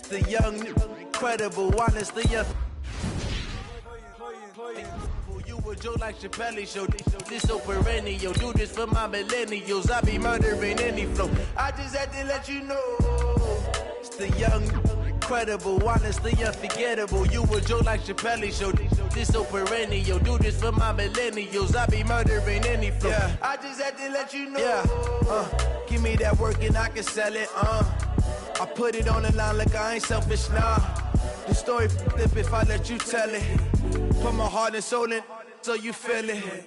The young, incredible, honestly, you a joke like Chappelle show. This so perennial, do this for my millennials. I be murdering any flow. I just had to let you know. It's the young, incredible, honestly unforgettable. You a joke like Chappelle show. This so perennial, do this for my millennials. I be murdering any flow. Yeah. I just had to let you know. Yeah. Give me that work and I can sell it. I put it on the line like I ain't selfish, nah. The story flip if I let you tell it. Put my heart and soul in so you feel it.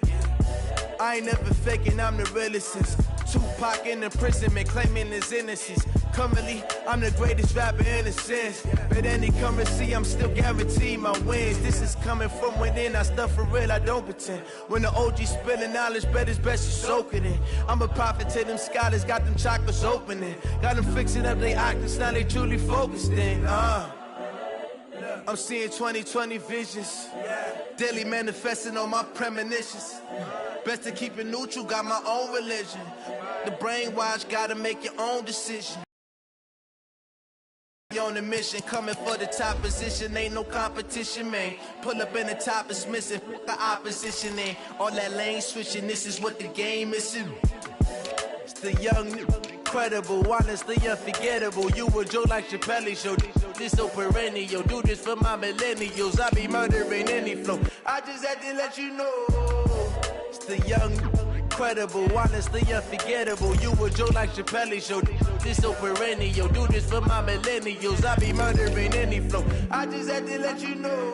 I ain't never faking, I'm the realest since Tupac in imprisonment, claiming his innocence. Currently, I'm the greatest rapper in a sense. But any currency, I'm still guaranteed my wins. This is coming from within, I stuff for real, I don't pretend. When the OG spilling knowledge, bet it's best you soak it in. I'm a prophet to them scholars, got them chakras opening. Got them fixing up they octaves, now they truly focused in. I'm seeing 2020 visions. Daily manifesting on my premonitions. Best to keep it neutral, got my own religion. The brainwash, gotta make your own decision. On the mission, coming for the top position, ain't no competition, man. Pull up in the top is missing, the opposition ain't. All that lane switching, this is what the game is. It's the young, incredible, honestly unforgettable. You a joke like Chappelle show. This so perennial, do this for my millennials. I be murdering any flow. I just had to let you know. It's the young, incredible, honestly unforgettable. You a joke like Chappelle show. This so perennial, do this for my millennials. I be murdering any flow. I just had to let you know.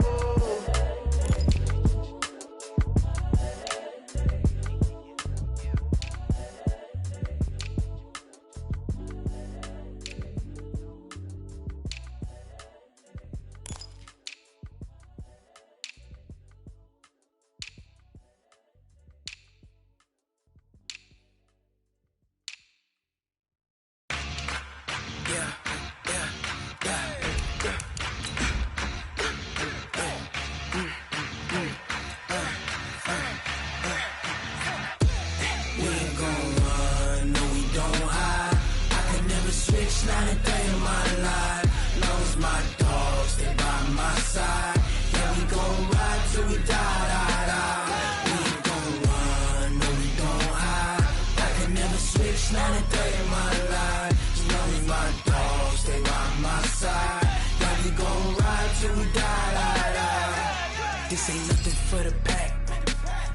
This ain't nothing for the pack.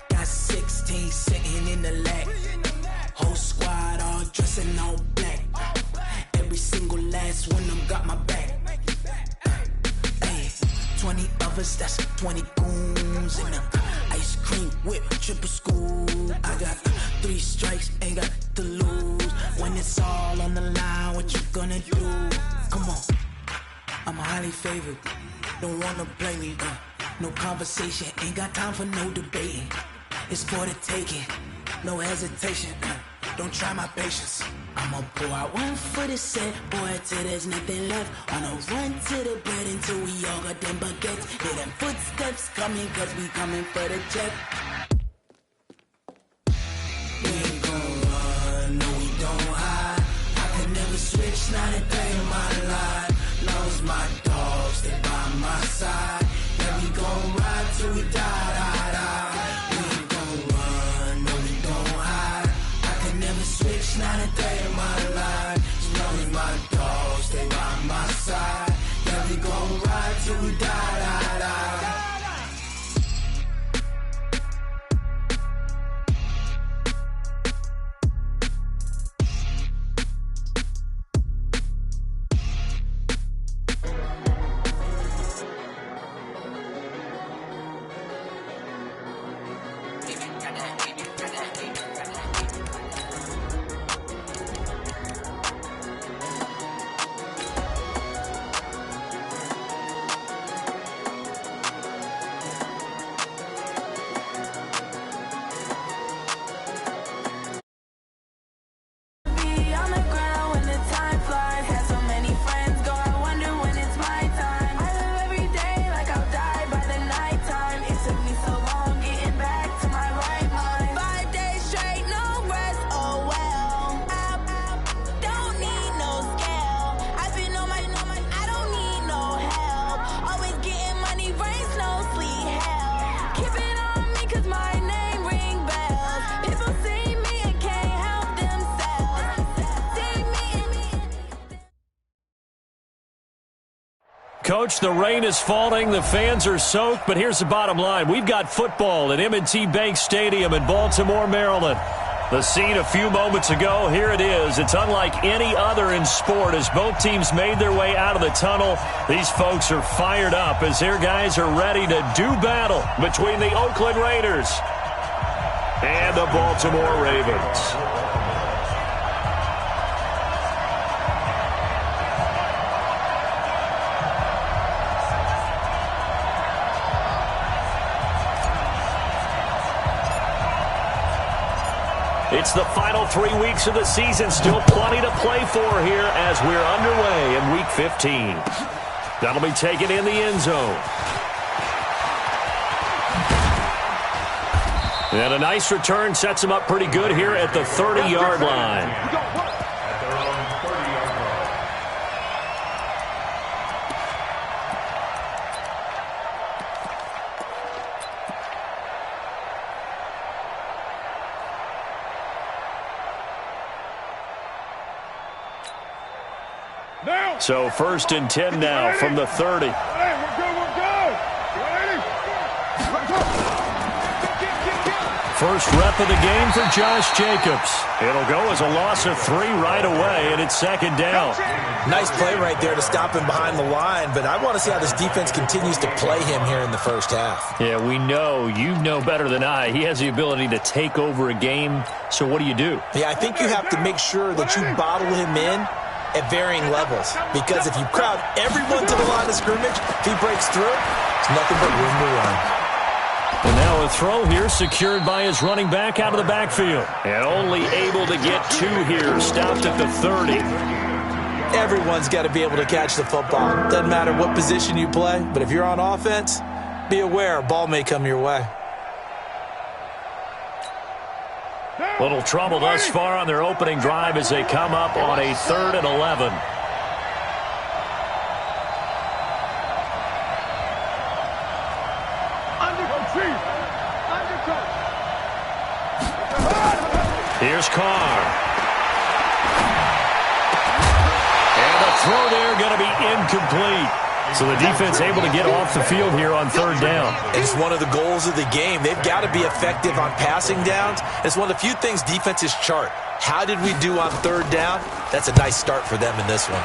Got 16 sitting in the lag. Whole squad all dressing all black. Every single last one of them got my back. Hey, 20 of us, that's 20 goons in the ice cream whip, triple scoop. I got 3 strikes, ain't got to lose. When it's all on the line, what you gonna do? Come on, I'm highly favored. Don't wanna play me, no conversation, ain't got time for no debating. It's for the taking, no hesitation. Don't try my patience. I'ma pour out one for the set, boy, till there's nothing left. On a run to the bread until we all got them baguettes. Hear them footsteps coming, cause we coming for the check. We ain't gon' run, no we don't hide. I could never switch, not a day in my life. Long as my dogs, they by my side. Yeah, we gon' ride till we die. We ain't gon' run, no we don't hide. I could never switch, not a day in my life. As long as my dogs, they by my side. Yeah, we gon' ride till we die. Coach, the rain is falling, the fans are soaked, but here's the bottom line. We've got football at M&T Bank Stadium in Baltimore, Maryland. The scene a few moments ago, here it is. It's unlike any other in sport as both teams made their way out of the tunnel. These folks are fired up as their guys are ready to do battle between the Oakland Raiders and the Baltimore Ravens. It's the final 3 weeks of the season. Still plenty to play for here as we're underway in Week 15. That'll be taken in the end zone. And a nice return sets him up pretty good here at the 30-yard line. So 1st and 10 now from the 30. First rep of the game for Josh Jacobs. It'll go as a loss of 3 right away, and it's 2nd down. Nice play right there to stop him behind the line, but I want to see how this defense continues to play him here in the first half. Yeah, we know. You know better than I. He has the ability to take over a game, so what do you do? Yeah, I think you have to make sure that you bottle him in at varying levels, because if you crowd everyone to the line of scrimmage, if he breaks through, it's nothing but room to run. And now a throw here secured by his running back out of the backfield. And only able to get 2 here, stopped at the 30. Everyone's got to be able to catch the football. Doesn't matter what position you play, but if you're on offense, be aware a ball may come your way. Little trouble thus far on their opening drive as they come up on a 3rd and 11. Here's Carr. And the throw there going to be incomplete. So the defense able to get off the field here on 3rd down. It's one of the goals of the game. They've got to be effective on passing downs. It's one of the few things defenses chart. How did we do on 3rd down? That's a nice start for them in this one.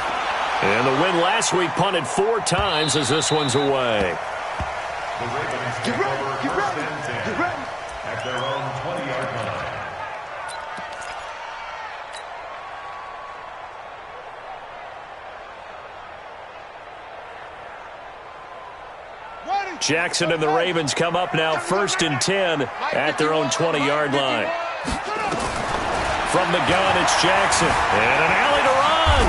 And the win last week punted 4 times as this one's away. The Ravens get ready, get ready, get ready. At their own 20-yard line. Jackson and the Ravens come up now 1st and 10 at their own 20-yard line. From the gun, it's Jackson. And an alley to run.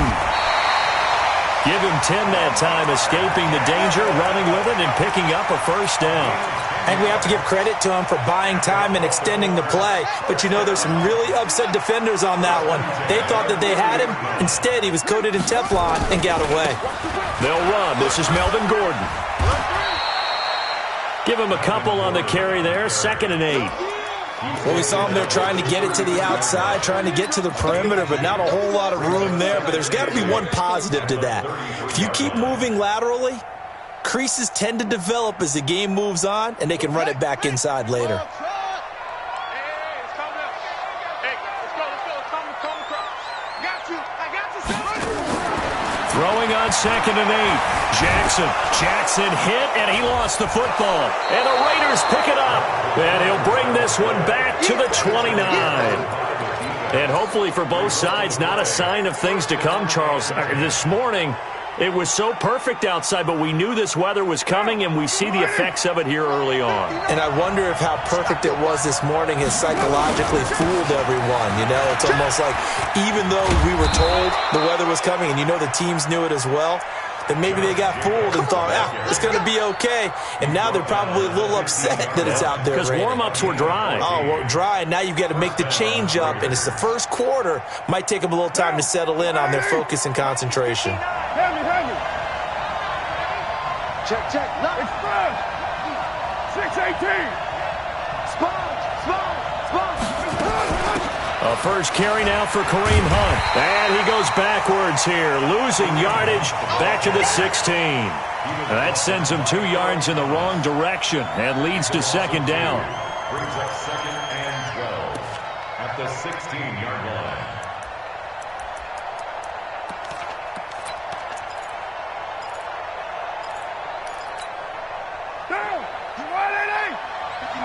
Give him 10 that time, escaping the danger, running with it, and picking up a 1st down. I think we have to give credit to him for buying time and extending the play. But, you know, there's some really upset defenders on that one. They thought that they had him. Instead, he was coated in Teflon and got away. They'll run. This is Melvin Gordon. Give him a couple on the carry there. 2nd and 8. Well, we saw him there trying to get it to the outside, trying to get to the perimeter, but not a whole lot of room there. But there's got to be one positive to that. If you keep moving laterally, creases tend to develop as the game moves on, and they can run it back inside later. Throwing on 2nd and 8. Jackson hit, and he lost the football. And the Raiders pick it up. And he'll bring this one back to the 29. And hopefully for both sides, not a sign of things to come, Charles. This morning, it was so perfect outside, but we knew this weather was coming, and we see the effects of it here early on. And I wonder if how perfect it was this morning has psychologically fooled everyone. You know, it's almost like even though we were told the weather was coming, and you know the teams knew it as well, then maybe they got fooled and thought, it's going to be okay. And now they're probably a little upset that it's out there. Because warm-ups were dry. Oh, well, dry. Now you've got to make the change up, and it's the first quarter. Might take them a little time to settle in on their focus and concentration. Check. It's first. 6-18. Sponge. A first carry now for Kareem Hunt. And he goes backwards here, losing yardage back to the 16. That sends him 2 yards in the wrong direction and leads to second down. Brings up second and 12 at the 16-yard line. Down! You want it, eh? 59.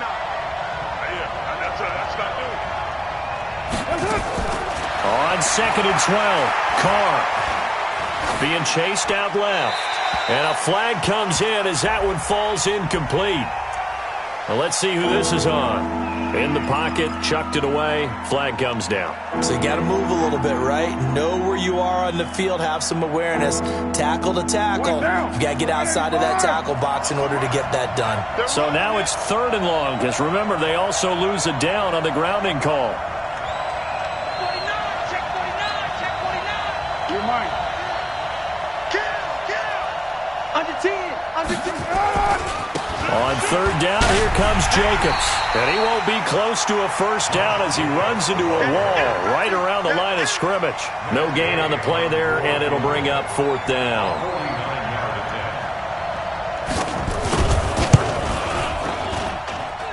Yeah, that's not new. On second and 12, Carr being chased out left. And a flag comes in as that one falls incomplete. Well, let's see who this is on. In the pocket, chucked it away, flag comes down. So you got to move a little bit, right? Know where you are on the field, have some awareness. Tackle to tackle. You got to get outside of that tackle box in order to get that done. So now it's 3rd and long, because remember, they also lose a down on the grounding call. 49, check 49. You're mine. Kill. Under 10. On 3rd down, here comes Jacobs. And he won't be close to a first down as he runs into a wall right around the line of scrimmage. No gain on the play there, and it'll bring up 4th down.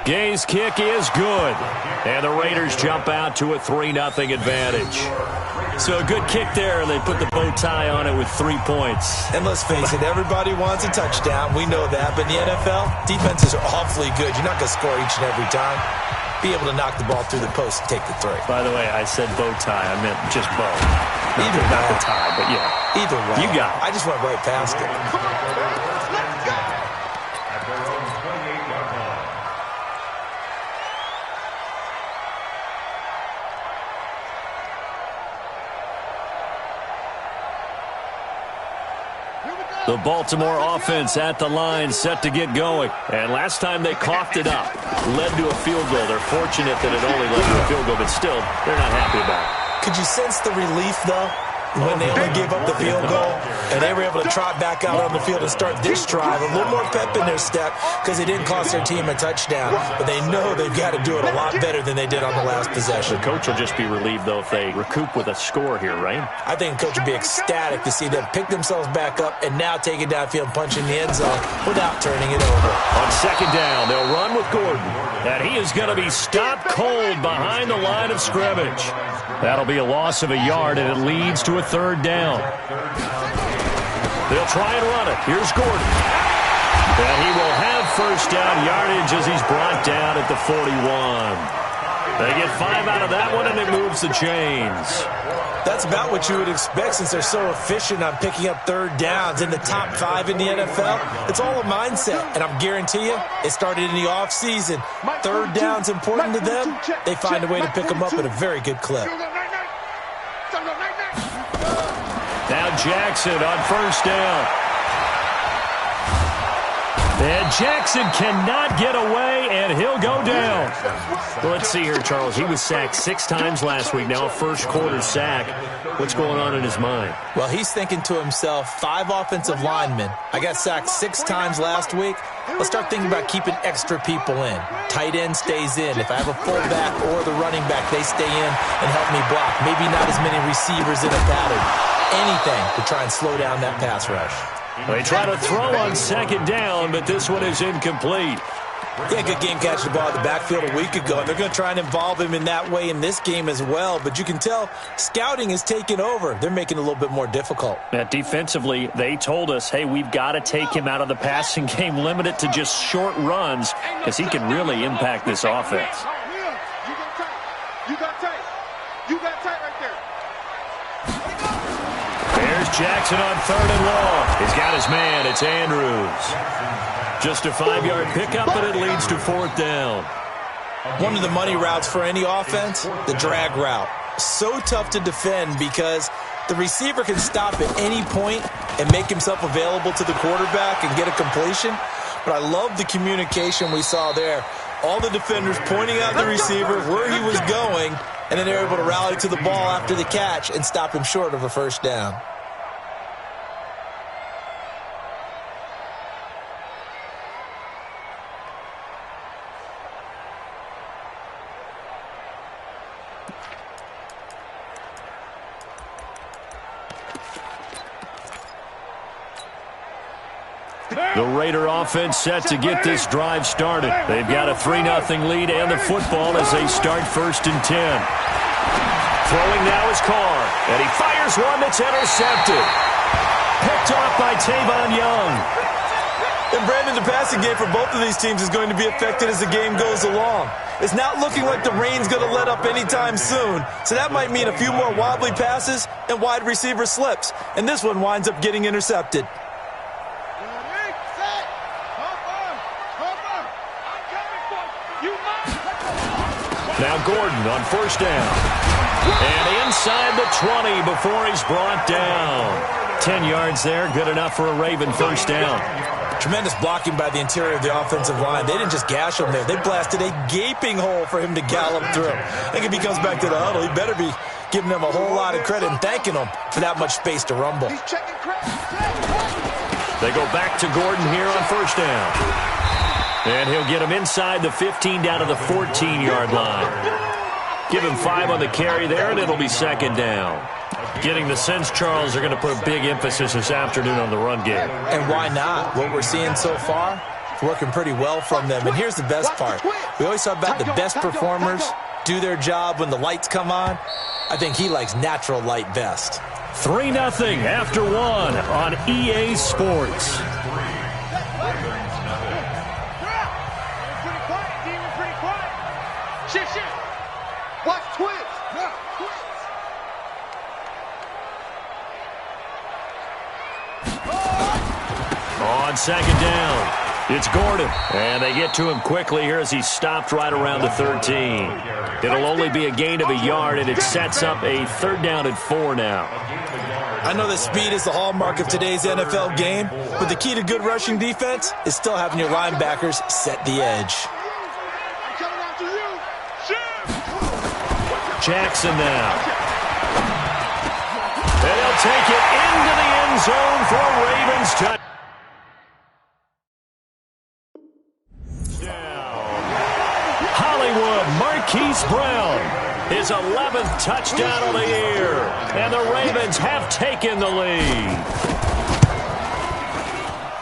Gay's kick is good. And the Raiders jump out to a 3-0 advantage. So a good kick there, and they put the bow tie on it with 3 points. And let's face it, everybody wants a touchdown. We know that. But in the NFL, defenses are awfully good. You're not going to score each and every time. Be able to knock the ball through the post and take the 3. By the way, I said bow tie. I meant just bow. Either not way. the tie, but yeah. Either way. You got it. I just went right past it. Let's go. At their own 28-yard line. The Baltimore offense at the line, set to get going. And last time they coughed it up, led to a field goal. They're fortunate that it only led to a field goal, but still, they're not happy about it. Could you sense the relief, though, when they only gave up the field goal and they were able to trot back out on the field and start this drive? A little more pep in their step because it didn't cost their team a touchdown. But they know they've got to do it a lot better than they did on the last possession. The coach will just be relieved, though, if they recoup with a score here, right? I think the coach would be ecstatic to see them pick themselves back up and now take it downfield and punch in the end zone without turning it over. On second down, they'll run with Gordon. And he is going to be stopped cold behind the line of scrimmage. That'll be a loss of a yard, and it leads to a 3rd down. They'll try and run it. Here's Gordon. And he will have first down yardage as he's brought down at the 41. They get 5 out of that one, and it moves the chains. That's about what you would expect since they're so efficient on picking up 3rd downs in the top 5 in the NFL. It's all a mindset, and I guarantee you, it started in the offseason. 3rd down's important to them. They find a way to pick them up at a very good clip. Now Jackson on first down. And Jackson cannot get away, and he'll go down. Well, let's see here, Charles. He was sacked 6 times last week. Now a first-quarter sack. What's going on in his mind? Well, he's thinking to himself, 5 offensive linemen. I got sacked 6 times last week. Let's start thinking about keeping extra people in. Tight end stays in. If I have a fullback or the running back, they stay in and help me block. Maybe not as many receivers in a pattern. Anything to try and slow down that pass rush. They try to throw on second down, but this one is incomplete. He had a good game catching the ball at the backfield a week ago, and they're going to try and involve him in that way in this game as well. But you can tell scouting is taking over. They're making it a little bit more difficult. Defensively, they told us, hey, we've got to take him out of the passing game, limit it to just short runs, because he can really impact this offense. You got tight. You got tight right there. There's Jackson on 3rd and long. He's got his man. It's Andrews. Just a 5-yard pickup, and it leads to 4th down. One of the money routes for any offense, the drag route. So tough to defend because the receiver can stop at any point and make himself available to the quarterback and get a completion. But I love the communication we saw there. All the defenders pointing out the receiver, where he was going, and then they're able to rally to the ball after the catch and stop him short of a first down. The Raider offense set to get this drive started. They've got a 3-0 lead and the football as they start 1st and 10. Throwing now is Carr, and he fires one that's intercepted. Picked off by Tavon Young. And Brandon, the passing game for both of these teams is going to be affected as the game goes along. It's not looking like the rain's going to let up anytime soon, so that might mean a few more wobbly passes and wide receiver slips. And this one winds up getting intercepted. Now Gordon on 1st down. And inside the 20 before he's brought down. 10 yards there, good enough for a Raven 1st down. Tremendous blocking by the interior of the offensive line. They didn't just gash him there. They blasted a gaping hole for him to gallop through. I think if he comes back to the huddle, he better be giving them a whole lot of credit and thanking them for that much space to rumble. They go back to Gordon here on 1st down. And he'll get him inside the 15 down to the 14-yard line. Give him 5 on the carry there, and it'll be 2nd down. Getting the sense, Charles, they're going to put a big emphasis this afternoon on the run game. And why not? What we're seeing so far, it's working pretty well from them. And here's the best part. We always talk about the best performers do their job when the lights come on. I think he likes natural light best. 3-0 after 1 on EA Sports. Watch Twitch. On 2nd down, it's Gordon. And they get to him quickly here as he's stopped right around the 13. It'll only be a gain of a yard, and it sets up a 3rd down and 4 now. I know that speed is the hallmark of today's NFL game, but the key to good rushing defense is still having your linebackers set the edge. Jackson now. And he'll take it into the end zone for Ravens touchdown. Hollywood Marquise Brown, his 11th touchdown of the year. And the Ravens have taken the lead.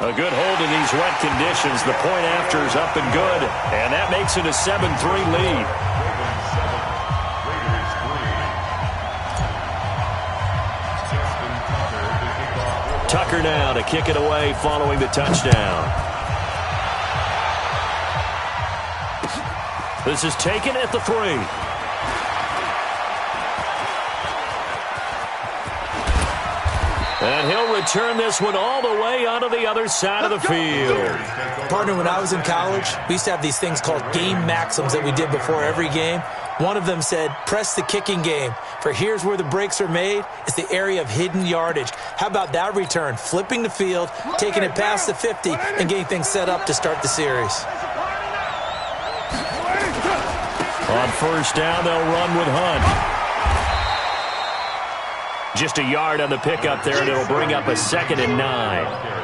A good hold in these wet conditions. The point after is up and good. And that makes it a 7-3 lead. Tucker now to kick it away following the touchdown. This is taken at the 3. And he'll return this one all the way onto the other side of the field. Partner, when I was in college, we used to have these things called game maxims that we did before every game. One of them said, press the kicking game, for here's where the breaks are made. It's the area of hidden yardage. How about that return? Flipping the field, taking it past the 50, and getting things set up to start the series. On 1st down, they'll run with Hunt. Just a yard on the pickup there, and it'll bring up a 2nd and 9.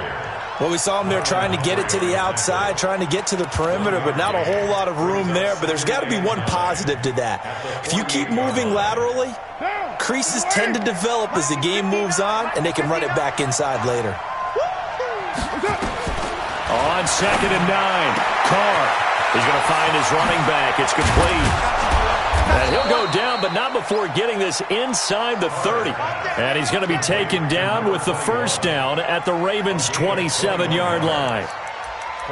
Well, we saw him there trying to get it to the outside, trying to get to the perimeter, but not a whole lot of room there. But there's got to be one positive to that. If you keep moving laterally, creases tend to develop as the game moves on, and they can run it back inside later. On 2nd and 9, Carr is going to find his running back. It's complete. And he'll go down, but not before getting this inside the 30. And he's going to be taken down with the 1st down at the Ravens' 27-yard line.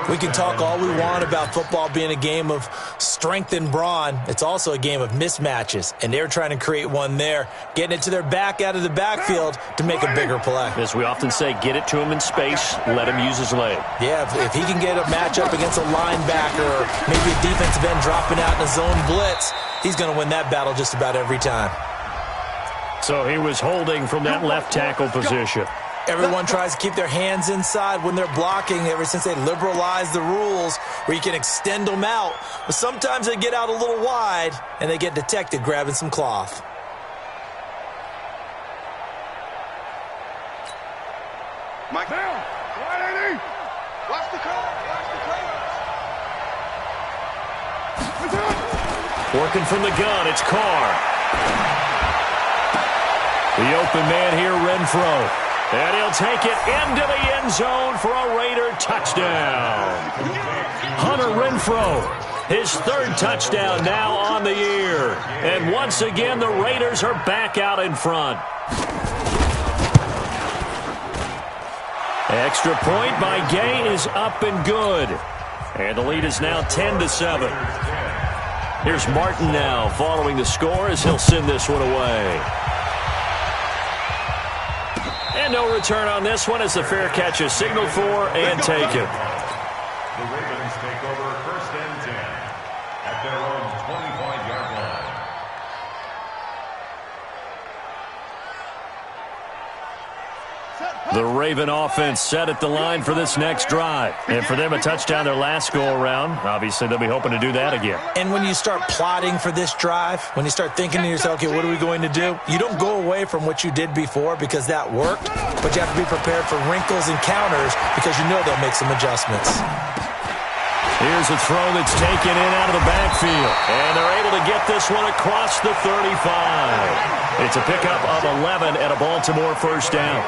We can talk all we want about football being a game of strength and brawn. It's also a game of mismatches, and they're trying to create one there, getting it to their back out of the backfield to make a bigger play. As we often say, get it to him in space, let him use his leg. Yeah, if he can get a matchup against a linebacker or maybe a defensive end dropping out in a zone blitz, he's going to win that battle just about every time. So he was holding from that left tackle position. Everyone tries to keep their hands inside when they're blocking ever since they liberalized the rules where you can extend them out. But sometimes they get out a little wide and they get detected grabbing some cloth. Mike down. Watch the car. Working from the gun, it's Carr. The open man here, Renfro. And he'll take it into the end zone for a Raider touchdown. Hunter Renfrow, his third touchdown now on the year. And once again, the Raiders are back out in front. Extra point by Gay is up and good. And the lead is now 10-7. Here's Martin now following the score as he'll send this one away. And no return on this one as the fair catch is signaled for and taken. The Ravens take over 1st and 10 at their own 25-yard line. The Raven offense set at the line for this next drive. And for them, a touchdown their last go-around. Obviously, they'll be hoping to do that again. And when you start plotting for this drive, when you start thinking to yourself, okay, what are we going to do? You don't go away from what you did before because that worked, but you have to be prepared for wrinkles and counters because you know they'll make some adjustments. Here's a throw that's taken in out of the backfield. And they're able to get this one across the 35. It's a pickup of 11 at a Baltimore first down.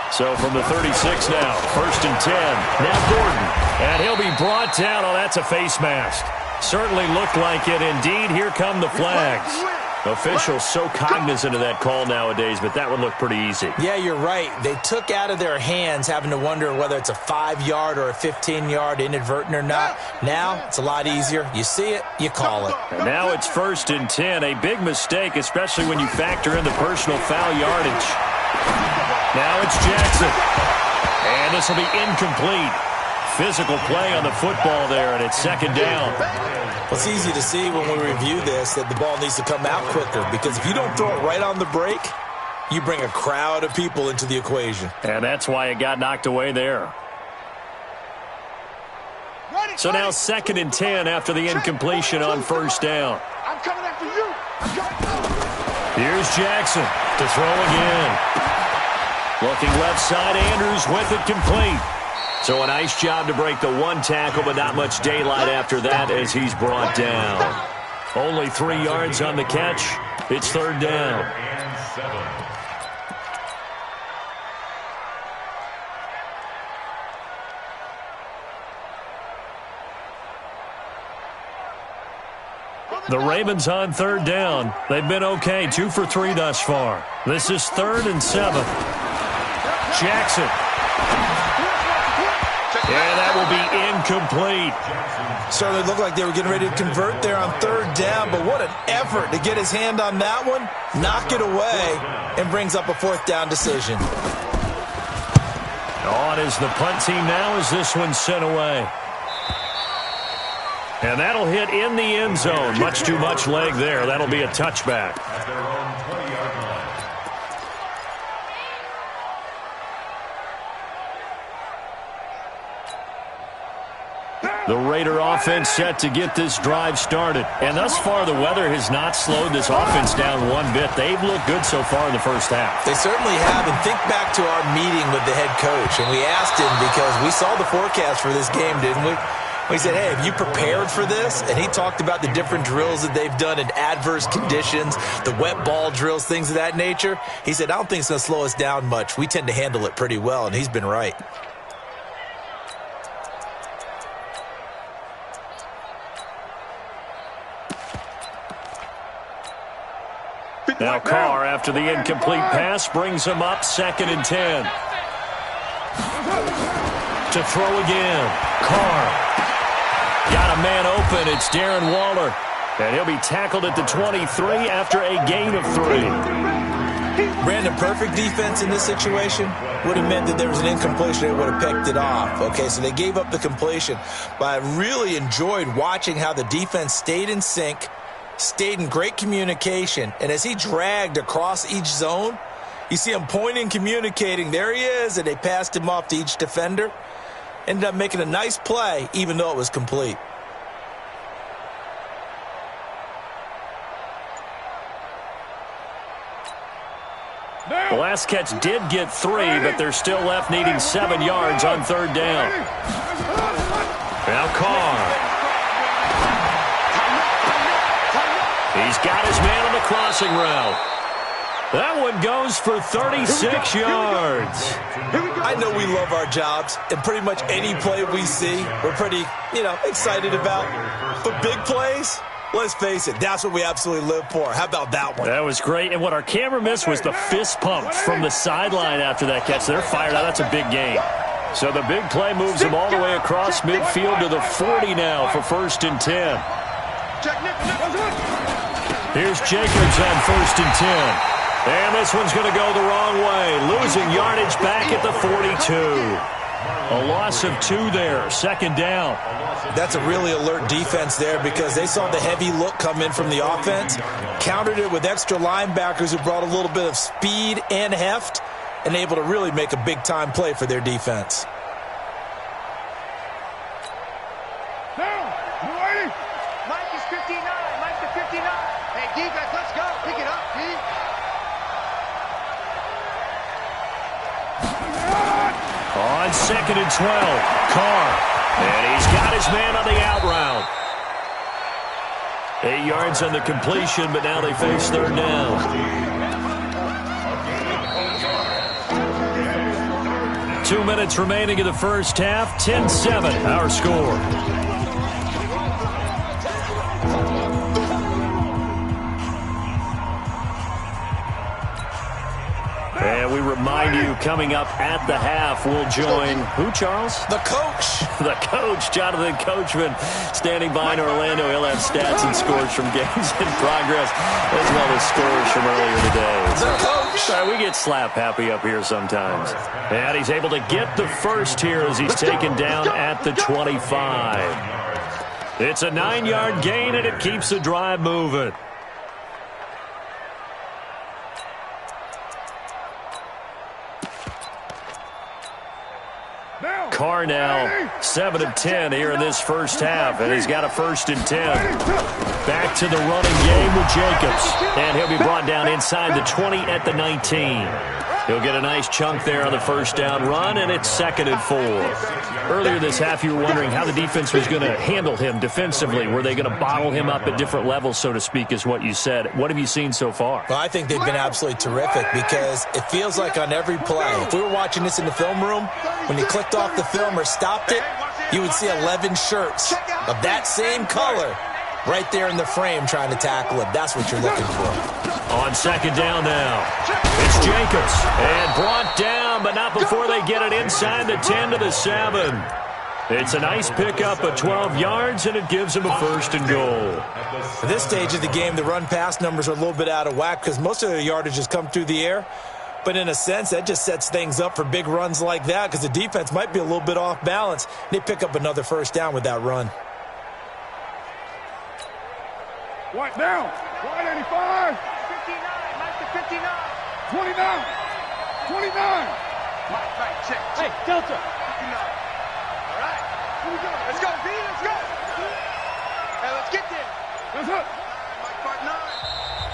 So from the 36 now, 1st and 10. Now Gordon. And he'll be brought down. Oh, that's a face mask. Certainly looked like it. Indeed, here come the flags. Officials so cognizant of that call nowadays, but that would look pretty easy. Yeah, you're right. They took out of their hands having to wonder whether it's a 5-yard or a 15-yard inadvertent or not. Now, it's a lot easier. You see it, you call it. And now it's 1st and 10. A big mistake, especially when you factor in the personal foul yardage. Now it's Jackson. And this will be incomplete. Physical play on the football there, and it's 2nd down. Well, it's easy to see when we review this that the ball needs to come out quicker because if you don't throw it right on the break, you bring a crowd of people into the equation. And that's why it got knocked away there. So now 2nd and 10 after the incompletion on 1st down. I'm coming after you. Here's Jackson to throw again. Looking left side, Andrews with it complete. So a nice job to break the one tackle, but not much daylight after that as he's brought down. Only 3 yards on the catch. It's 3rd down. And 7. The Ravens on 3rd down. They've been okay, 2 for 3 thus far. This is 3rd and 7. Jackson. And that will be incomplete. Certainly looked like they were getting ready to convert there on 3rd down, but what an effort to get his hand on that one, knock it away, and brings up a 4th down decision. On is the punt team now as this one's sent away. And that'll hit in the end zone. Much too much leg there. That'll be a touchback. At their own 20-yard line. The Raider offense set to get this drive started. And thus far, the weather has not slowed this offense down one bit. They've looked good so far in the first half. They certainly have. And think back to our meeting with the head coach. And we asked him because we saw the forecast for this game, didn't we? We said, hey, have you prepared for this? And he talked about the different drills that they've done in adverse conditions, the wet ball drills, things of that nature. He said, I don't think it's going to slow us down much. We tend to handle it pretty well, and he's been right. Now Carr, after the incomplete pass, brings him up 2nd and 10. To throw again. Carr. Got a man open. It's Darren Waller. And he'll be tackled at the 23 after a gain of 3. Brandon, perfect defense in this situation would have meant that there was an incompletion. They would have picked it off. Okay, so they gave up the completion. But I really enjoyed watching how the defense stayed in sync, stayed in great communication. And as he dragged across each zone, you see him pointing, communicating. There he is, and they passed him off to each defender. Ended up making a nice play, even though it was complete. The last catch did get 3, but they're still left needing 7 yards on 3rd down. Now Carr. He's got his man on the crossing route. That one goes for 36 yards. I know we love our jobs, and pretty much any play we see, we're pretty, excited about. But big plays, let's face it, that's what we absolutely live for. How about that one? That was great, and what our camera missed was the fist pump from the sideline after that catch. They're fired out. That's a big gain. So the big play moves them all the way across midfield to the 40 now for 1st and 10. Here's Jacobs on 1st and 10. And this one's going to go the wrong way. Losing yardage back at the 42. A loss of 2 there. 2nd down. That's a really alert defense there because they saw the heavy look come in from the offense, countered it with extra linebackers who brought a little bit of speed and heft, and able to really make a big-time play for their defense. Now, you ready? Mike is 59. Mike to 59. Hey, defense, let's go. Pick it up, D. On 2nd and 12, Carr. And he's got his man on the out route. 8 yards on the completion, but now they face 3rd down. 2 minutes remaining in the first half. 10-7, our score. And we remind you, coming up at the half, we'll join who, Charles? The coach. The coach, Jonathan Coachman, standing by in Orlando. He'll have stats and scores from games in progress, as well as scores from earlier today. The coach. We get slap happy up here sometimes. And he's able to get the first here as he's taken down at the 25. It's a 9-yard gain, and it keeps the drive moving. Carr now 7 of 10 here in this first half, and he's got a 1st and 10. Back to the running game with Jacobs, and he'll be brought down inside the 20 at the 19. He'll get a nice chunk there on the 1st down run, and it's 2nd and 4. Earlier this half, you were wondering how the defense was going to handle him defensively. Were they going to bottle him up at different levels, so to speak, is what you said. What have you seen so far? Well, I think they've been absolutely terrific because it feels like on every play, if we were watching this in the film room, when you clicked off the film or stopped it, you would see 11 shirts of that same color right there in the frame trying to tackle it. That's what you're looking for. On 2nd down now, it's Jacobs, and brought down, but not before they get it inside the 10 to the 7. It's a nice pickup of 12 yards, and it gives him a 1st and goal. At this stage of the game, the run-pass numbers are a little bit out of whack because most of their yardage has come through the air. But in a sense, that just sets things up for big runs like that because the defense might be a little bit off balance. And they pick up another 1st down with that run. What now? 185. 59. Mike to 59. 29. 29. Mike, right, check. Hey, Delta. 59. All right. Here we go. Let's go, D. Let's go. Hey, let's get there. Let's go. Mike, part 9.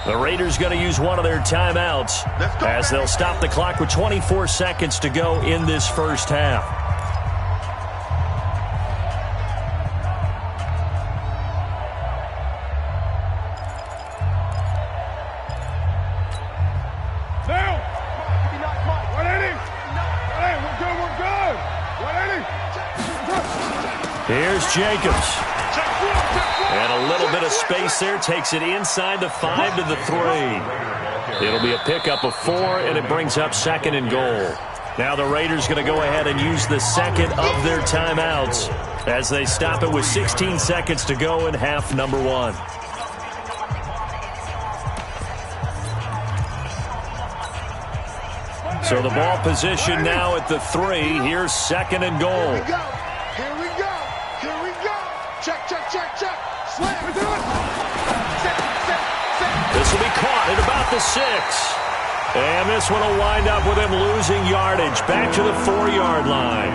The Raiders going to use one of their timeouts as they'll stop the clock with 24 seconds to go in this first half. Now. 59, Mike. 180. Hey, we're good. 180. Here's Jacobs. And a little bit of space there. Takes it inside the 5 to the 3. It'll be a pickup of 4, and it brings up 2nd and goal. Now the Raiders going to go ahead and use the second of their timeouts as they stop it with 16 seconds to go in half number 1. So the ball position now at the 3. Here's 2nd and goal. Here we go. Here we go. Check, check, check, check. Slam. This will be caught at about the 6. And this one will wind up with him losing yardage back to the 4-yard line.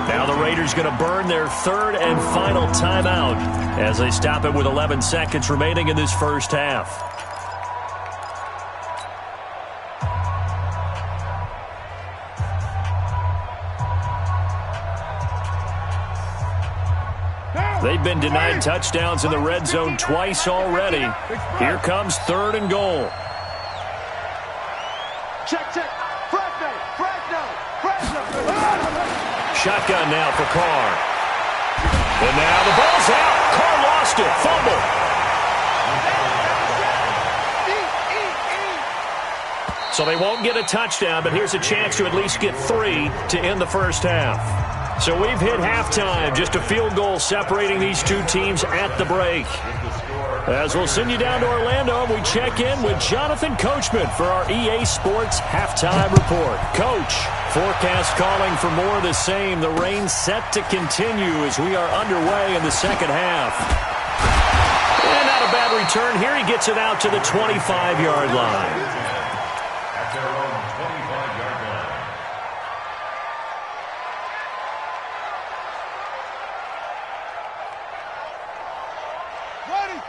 Now the Raiders going to burn their 3rd and final timeout as they stop it with 11 seconds remaining in this first half. They've been denied touchdowns in the red zone twice already. Here comes 3rd and goal. Check. Fresno. Shotgun now for Carr. And now the ball's out. Carr lost it. Fumble. So they won't get a touchdown, but here's a chance to at least get 3 to end the first half. So we've hit halftime. Just a field goal separating these two teams at the break. As we'll send you down to Orlando, we check in with Jonathan Coachman for our EA Sports Halftime Report. Coach, forecast calling for more of the same. The rain set to continue as we are underway in the second half. And not a bad return here. He gets it out to the 25-yard line. At their own 25-yard line.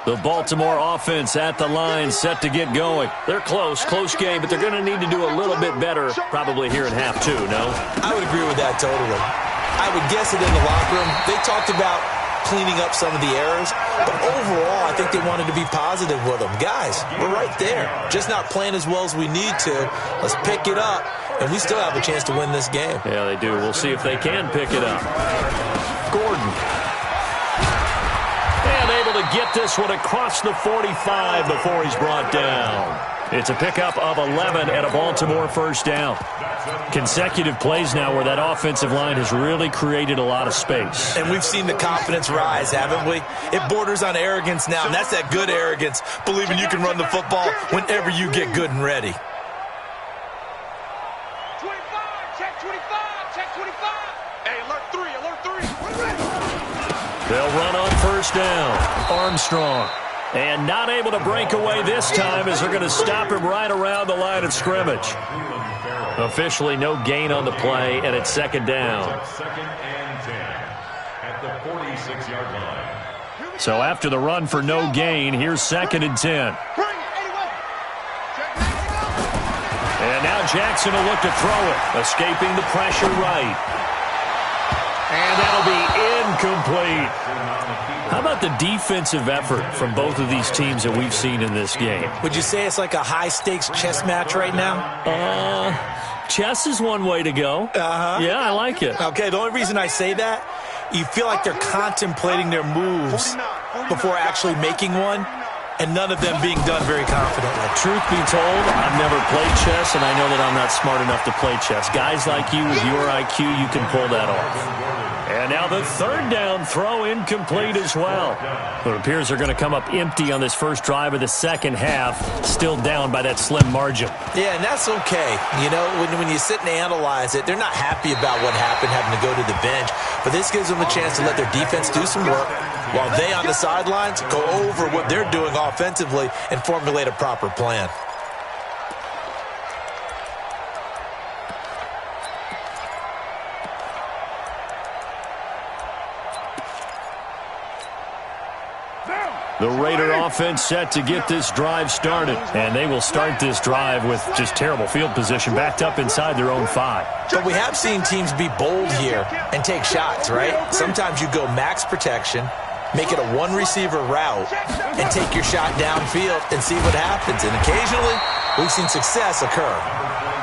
The Baltimore offense at the line, set to get going. They're close game, but they're going to need to do a little bit better probably here in half two, no? I would agree with that totally. I would guess it in the locker room. They talked about cleaning up some of the errors, but overall, I think they wanted to be positive with them. Guys, we're right there. Just not playing as well as we need to. Let's pick it up, and we still have a chance to win this game. Yeah, they do. We'll see if they can pick it up. Gordon. And able to get this one across the 45 before he's brought down. It's a pickup of 11 and a Baltimore first down. Consecutive plays now where that offensive line has really created a lot of space. And we've seen the confidence rise, haven't we? It borders on arrogance now, and that's that good arrogance, believing you can run the football whenever you get good and ready. 25, check 25. Hey, alert 3. They'll run on first down. Armstrong. And not able to break away this time as they're going to stop him right around the line of scrimmage. Officially no gain on the play, and it's second down. Second and 10 at the 46-yard line. So after the run for no gain, here's second and 10. And now Jackson will look to throw it, escaping the pressure right. And that'll be incomplete. How about the defensive effort from both of these teams that we've seen in this game? Would you say it's like a high-stakes chess match right now? Chess is one way to go. Yeah, I like it. Okay, the only reason I say that, you feel like they're contemplating their moves before actually making one, and none of them being done very confidently. Truth be told, I've never played chess, and I know that I'm not smart enough to play chess. Guys like you with your IQ, you can pull that off. And now the third down throw incomplete as well. It appears they're going to come up empty on this first drive of the second half, still down by that slim margin. Yeah, and that's okay. You know, when you sit and analyze it, they're not happy about what happened, having to go to the bench. But this gives them a chance to let their defense do some work while they on the sidelines go over what they're doing offensively and formulate a proper plan. The Raider offense set to get this drive started. And they will start this drive with just terrible field position, backed up inside their own 5. But we have seen teams be bold here and take shots, right? Sometimes you go max protection, make it a one-receiver route, and take your shot downfield and see what happens. And occasionally, we've seen success occur.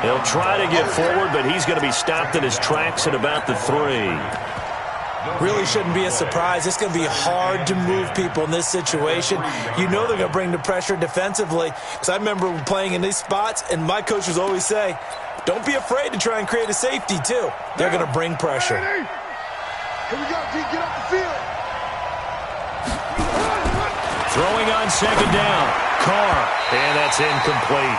He'll try to get forward, but he's going to be stopped in his tracks at about the 3. Really shouldn't be a surprise. It's going to be hard to move people in this situation. You know they're going to bring the pressure defensively. Because I remember playing in these spots, and my coaches always say, don't be afraid to try and create a safety, too. They're going to bring pressure. Here we go, D. Get off the field. Throwing on second down. Carr. And that's incomplete.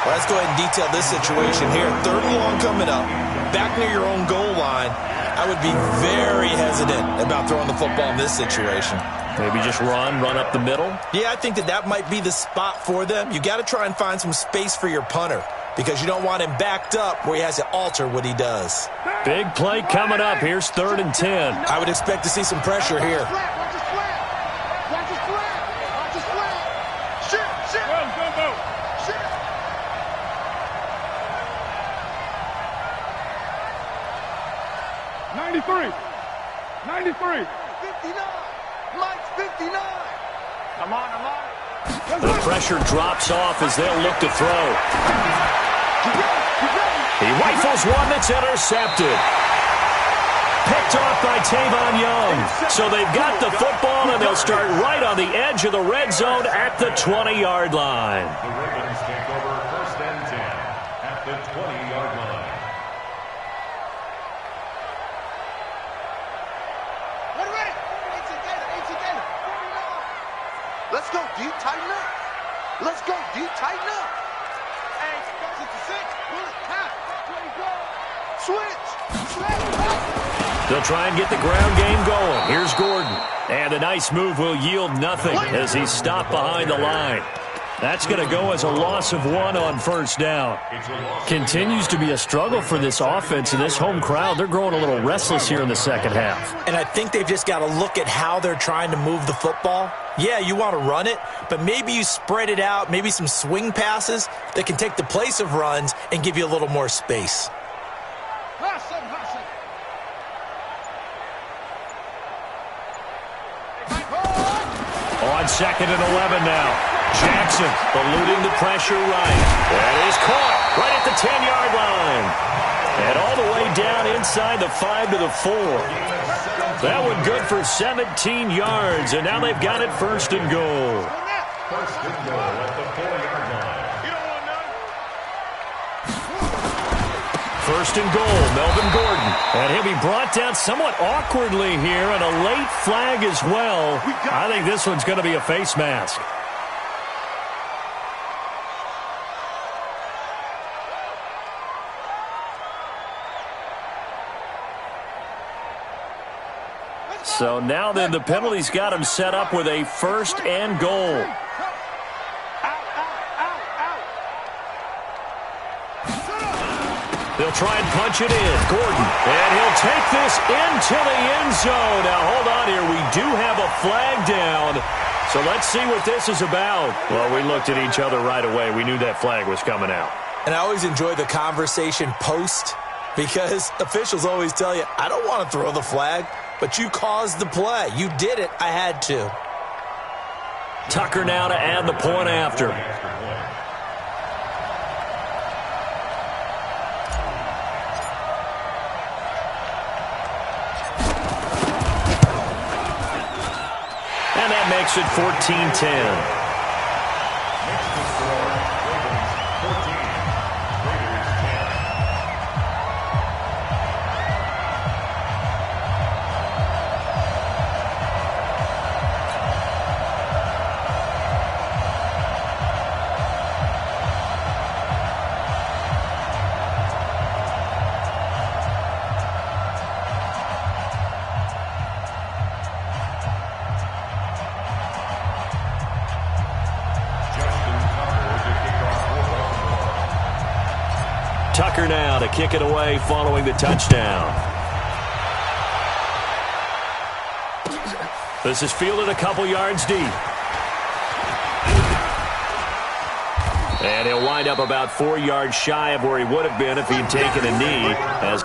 Well, let's go ahead and detail this situation here. Third and long coming up. Back near your own goal line. I would be very hesitant about throwing the football in this situation. Maybe just run up the middle? Yeah, I think that might be the spot for them. You got to try and find some space for your punter because you don't want him backed up where he has to alter what he does. Big play coming up. Here's third and 10. I would expect to see some pressure here. Watch his flat. Watch his flat. Watch his flat. Shit. Go. Shit. 93. 59. Mike's 59. Come on. The pressure drops off as they'll look to throw. He rifles one that's intercepted. Picked off by Tavon Young. So they've got the football, and they'll start right on the edge of the red zone at the 20-yard line. The Ravens take over first and 10 at the 20-yard line. Ready. 18 Gator. Let's go, D. Tighten up. Let's go, D. Tighten up. Hey, 66. Pull it. Half. 20 go. Switch. They'll try and get the ground game going. Here's Gordon. And a nice move will yield nothing as he's stopped behind the line. That's going to go as a loss of 1 on first down. Continues to be a struggle for this offense and this home crowd. They're growing a little restless here in the second half. And I think they've just got to look at how they're trying to move the football. Yeah, you want to run it, but maybe you spread it out, maybe some swing passes that can take the place of runs and give you a little more space. On second and 11 now. Jackson eluding the pressure right. That is caught right at the 10-yard line. And all the way down inside the 5 to the 4. That one good for 17 yards, and now they've got it first and goal. First and goal at the 4-yard line. First and goal, Melvin Gordon. And he'll be brought down somewhat awkwardly here, and a late flag as well. I think this one's going to be a face mask. So now then the penalty's got him set up with a first and goal. They'll try and punch it in. Gordon. And he'll take this into the end zone. Now, hold on here. We do have a flag down. So let's see what this is about. Well, we looked at each other right away. We knew that flag was coming out. And I always enjoy the conversation post because officials always tell you, I don't want to throw the flag, but you caused the play. You did it. I had to. Tucker now to add the point after. And that makes it 14-10. Tucker now to kick it away following the touchdown. This is fielded a couple yards deep. And he'll wind up about 4 yards shy of where he would have been if he'd taken a knee. As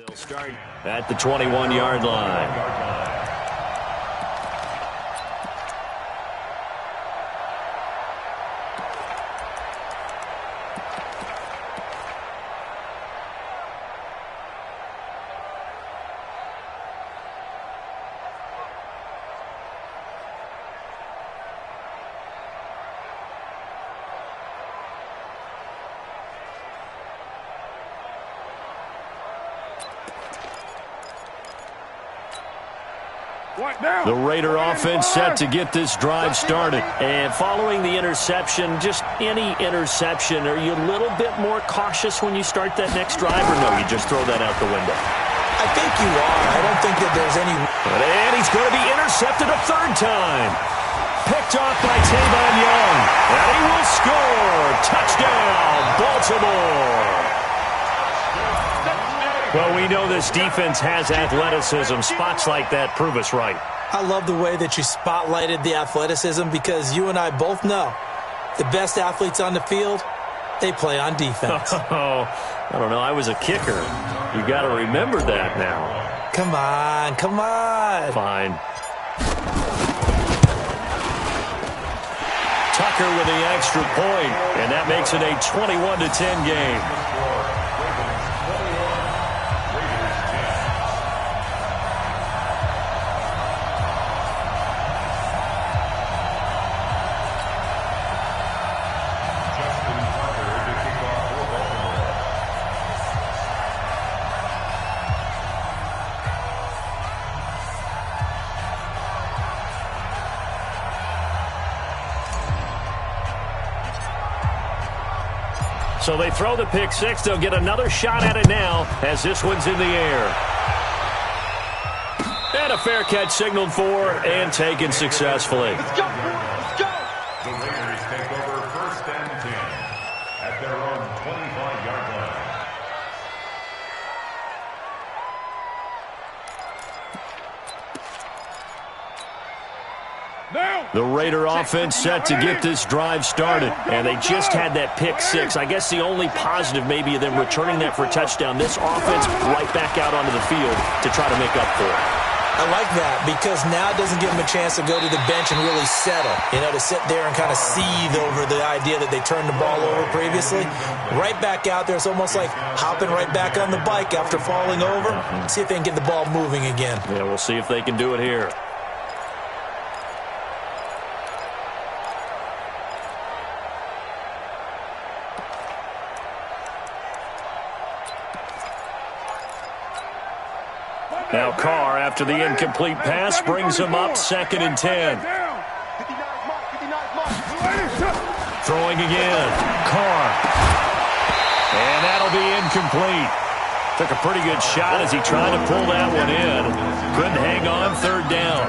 They'll start at the 21-yard line. The Raider offense set to get this drive started. And following the interception, just any interception, are you a little bit more cautious when you start that next drive, or no, you just throw that out the window? I think you are. I don't think that there's any... And he's going to be intercepted a third time. Picked off by Tavon Young. And he will score. Touchdown, Baltimore. Well, we know this defense has athleticism. Spots like that prove us right. I love the way that you spotlighted the athleticism because you and I both know the best athletes on the field, they play on defense. Oh, I don't know. I was a kicker. You got to remember that now. Come on, come on. Fine. Tucker with the extra point, and that makes it a 21-10 game. So they throw the pick six. They'll get another shot at it now as this one's in the air. And a fair catch signaled for and taken successfully. Let's go. Let's go. The Raiders take over 1st and 10 at their own 25-yard line. The Raider offense set to get this drive started, and they just had that pick six. I guess the only positive maybe of them returning that for a touchdown. This offense right back out onto the field to try to make up for it. I like that because now it doesn't give them a chance to go to the bench and really settle, to sit there and kind of seethe over the idea that they turned the ball over previously. Right back out there, it's almost like hopping right back on the bike after falling over. See if they can get the ball moving again. Yeah, we'll see if they can do it here. Now Carr, after the incomplete pass, brings him up 2nd and 10. Throwing again. Carr. And that'll be incomplete. Took a pretty good shot as he tried to pull that one in. Couldn't hang on, 3rd down.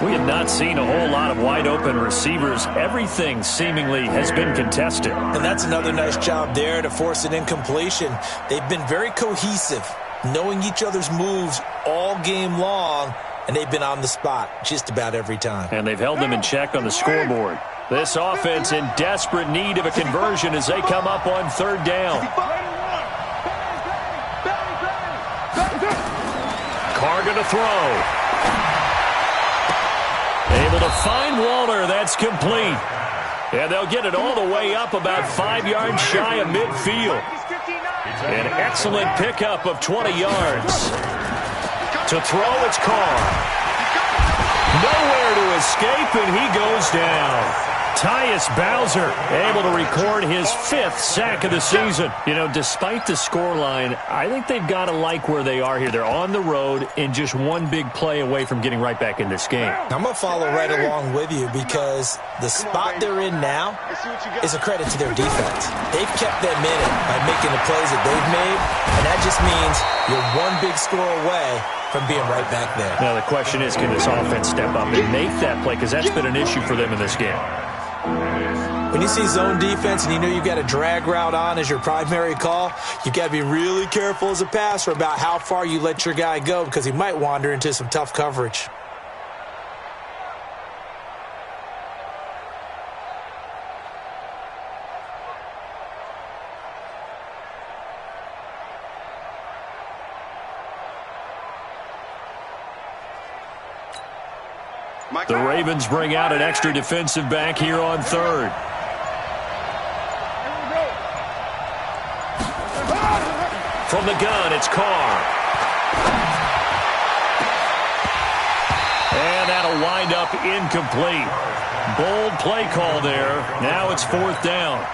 We have not seen a whole lot of wide-open receivers. Everything seemingly has been contested. And that's another nice job there to force an incompletion. They've been very cohesive, knowing each other's moves all game long, and they've been on the spot just about every time. And they've held them in check on the scoreboard. This offense in desperate need of a conversion as they come up on 3rd down. Carr going to throw. Able to find Waller. That's complete. And they'll get it all the way up about 5 yards shy of midfield. An excellent pickup of 20 yards. To throw, it's Carr. Nowhere to escape, and he goes down. Tyus Bowser able to record his 5th sack of the season. Despite the scoreline, I think they've got to like where they are here. They're on the road and just one big play away from getting right back in this game. I'm going to follow right along with you because the spot they're in now is a credit to their defense. They've kept them in it by making the plays that they've made, and that just means you're one big score away from being right back there. Now the question is, can this offense step up and make that play? Because that's been an issue for them in this game. When you see zone defense and you know you've got a drag route on as your primary call, you've got to be really careful as a passer about how far you let your guy go because he might wander into some tough coverage. The Ravens bring out an extra defensive back here on third. From the gun, it's Carr. And that'll wind up incomplete. Bold play call there. Now it's fourth down.